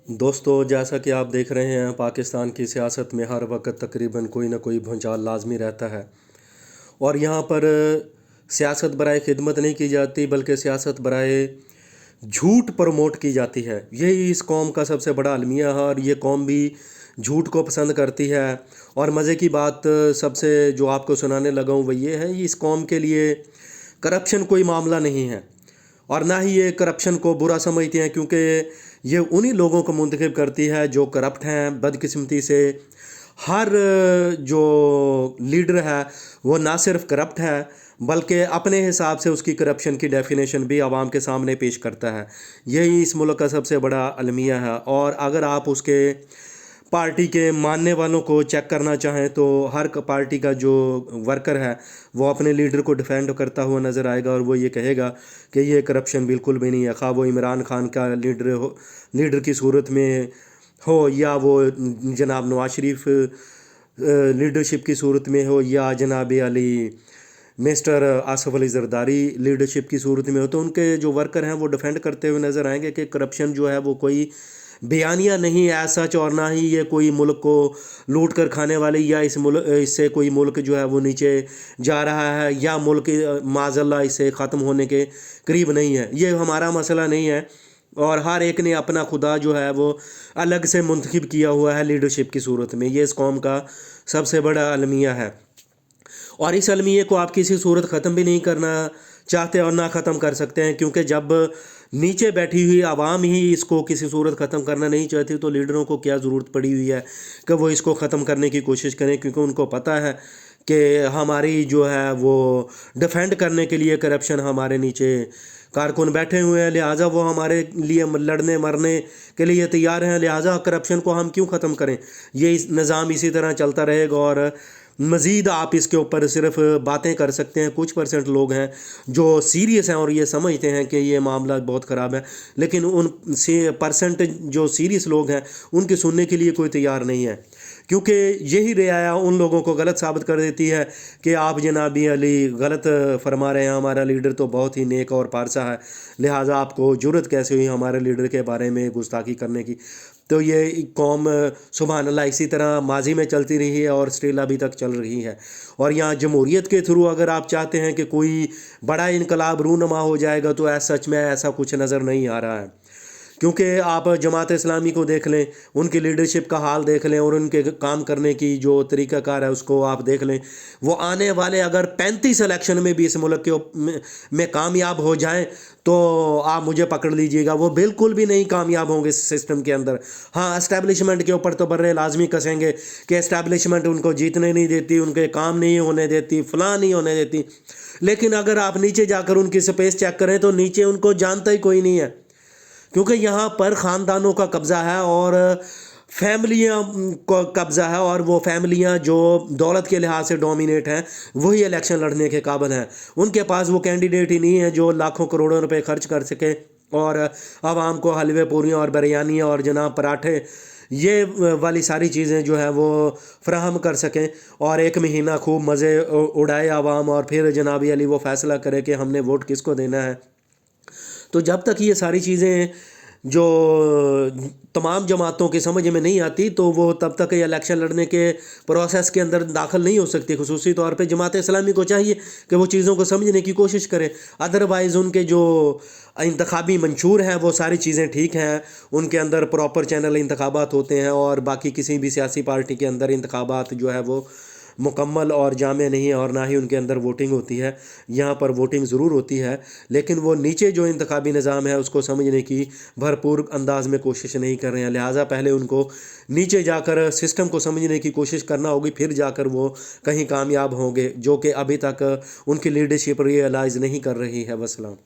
दोस्तों, जैसा कि आप देख रहे हैं, पाकिस्तान की सियासत में हर वक्त तकरीबन कोई ना कोई भूचाल लाजमी रहता है। और यहाँ पर सियासत बराए खिदमत नहीं की जाती, बल्कि सियासत बराए झूठ प्रमोट की जाती है। यही इस कौम का सबसे बड़ा अलमिया है, और ये कौम भी झूठ को पसंद करती है। और मज़े की बात सबसे जो आपको सुनाने लगा हूँ वो ये है, इस कौम के लिए करप्शन कोई मामला नहीं है, और ना ही ये करप्शन को बुरा समझते हैं, क्योंकि ये उन्हीं लोगों को मुंतखब करती है जो करप्ट हैं। बदकिस्मती से हर जो लीडर है वो ना सिर्फ करप्ट है, बल्कि अपने हिसाब से उसकी करप्शन की डेफिनेशन भी आवाम के सामने पेश करता है। यही इस मुल्क का सबसे बड़ा अलमिया है। और अगर आप उसके पार्टी के मानने वालों को चेक करना चाहें तो हर पार्टी का जो वर्कर है वो अपने लीडर को डिफेंड करता हुआ नज़र आएगा, और वो ये कहेगा कि ये करप्शन बिल्कुल भी नहीं है। खा वो इमरान खान का लीडर की सूरत में हो, या वो जनाब नवाज शरीफ लीडरशिप की सूरत में हो, या जनाब अली मिस्टर आसफ अली जरदारी लीडरशिप की सूरत में हो, तो उनके जो वर्कर हैं वो डिफेंड करते हुए नज़र आएंगे कि करप्शन जो है वो कोई बयानिया नहीं है सच, और ना ही ये कोई मुल्क को लूट कर खाने वाली, या इससे कोई मुल्क जो है वो नीचे जा रहा है, या मुल्क माज़ल्ला इससे ख़त्म होने के करीब नहीं है। ये हमारा मसला नहीं है, और हर एक ने अपना खुदा जो है वो अलग से मुंतखब किया हुआ है लीडरशिप की सूरत में। ये इस कौम का सबसे बड़ा अलमिया है, और इस अलमिये को आप किसी सूरत ख़त्म भी नहीं करना चाहते और ना ख़त्म कर सकते हैं, क्योंकि जब नीचे बैठी हुई आवाम ही इसको किसी सूरत ख़त्म करना नहीं चाहती, तो लीडरों को क्या ज़रूरत पड़ी हुई है कि वो इसको ख़त्म करने की कोशिश करें, क्योंकि उनको पता है कि हमारी जो है वो डिफेंड करने के लिए करप्शन हमारे नीचे कारकुन बैठे हुए हैं, लिहाजा वो हमारे लिए लड़ने मरने के लिए तैयार हैं। लिहाजा करप्शन को हम क्यों ख़त्म करें। ये निज़ाम इसी तरह चलता रहेगा, और मज़ीद आप इसके ऊपर सिर्फ बातें कर सकते हैं। कुछ परसेंट लोग हैं जो सीरियस हैं और ये समझते हैं कि ये मामला बहुत ख़राब है, लेकिन उन परसेंट जो सीरियस लोग हैं उनकी सुनने के लिए कोई तैयार नहीं है, क्योंकि यही रियाया उन लोगों को गलत साबित कर देती है कि आप जनाबी अली गलत फरमा रहे हैं, हमारा लीडर तो बहुत ही नेक और पारसा है, लिहाजा आपको जुर्रत कैसे हुई हमारे लीडर के बारे में गुस्ताखी करने की। तो ये कौम सुभान अल्लाह इसी तरह माजी में चलती रही है और स्टिल अभी तक चल रही है। और यहाँ जमहूरियत के थ्रू अगर आप चाहते हैं कि कोई बड़ा इनकलाब रूनुमा हो जाएगा, तो सच में ऐसा कुछ नज़र नहीं आ रहा है, क्योंकि आप जमात इस्लामी को देख लें, उनकी लीडरशिप का हाल देख लें, और उनके काम करने की जो तरीक़ाकार है उसको आप देख लें। वो आने वाले अगर 35 इलेक्शन में भी इस मुल्क में कामयाब हो जाएं, तो आप मुझे पकड़ लीजिएगा वो बिल्कुल भी नहीं कामयाब होंगे इस सिस्टम के अंदर। हाँ, एस्टैब्लिशमेंट के ऊपर तो बर्रे लाजमी कसेंगे कि एस्टैब्लिशमेंट उनको जीतने नहीं देती, उनके काम नहीं होने देती, फलां नहीं होने देती, लेकिन अगर आप नीचे जाकर उनकी स्पेस चेक करें तो नीचे उनको जानता ही कोई नहीं है, क्योंकि यहाँ पर ख़ानदानों का कब्ज़ा है और फैमिलियाँ को कब्ज़ा है, और वो फैमिलियाँ जो दौलत के लिहाज से डोमिनेट हैं वही इलेक्शन लड़ने के काबिल हैं। उनके पास वो कैंडिडेट ही नहीं है जो लाखों करोड़ों रुपए खर्च कर सके और आवाम को हलवे पूरियाँ और बिरयानियाँ और जनाब पराठे ये वाली सारी चीज़ें जो है वो फ्राहम कर सकें, और एक महीना खूब मज़े उड़ाए आवाम, और फिर जनाबी अली वो फ़ैसला करे कि हमने वोट किसको देना है। तो जब तक ये सारी चीज़ें जो तमाम जमातों के समझ में नहीं आती, तो वो तब तक ये इलेक्शन लड़ने के प्रोसेस के अंदर दाखिल नहीं हो सकती। खुसूसी तौर पे जमात इस्लामी को चाहिए कि वो चीज़ों को समझने की कोशिश करें, अदरवाइज़ उनके जो इंतखाबी मंशूर हैं वो सारी चीज़ें ठीक हैं, उनके अंदर प्रॉपर चैनल इंतखाबात होते हैं, और बाकी किसी भी सियासी पार्टी के अंदर इंतखाबात जो है वो मुकम्मल और जामे नहीं है, और ना ही उनके अंदर वोटिंग होती है। यहाँ पर वोटिंग ज़रूर होती है, लेकिन वो नीचे जो इंतखाबी निज़ाम है उसको समझने की भरपूर अंदाज में कोशिश नहीं कर रहे हैं। लिहाजा पहले उनको नीचे जाकर सिस्टम को समझने की कोशिश करना होगी, फिर जाकर वो कहीं कामयाब होंगे, जो कि अभी तक उनकी लीडरशिप रियलाइज़ नहीं कर रही है। वसलाम।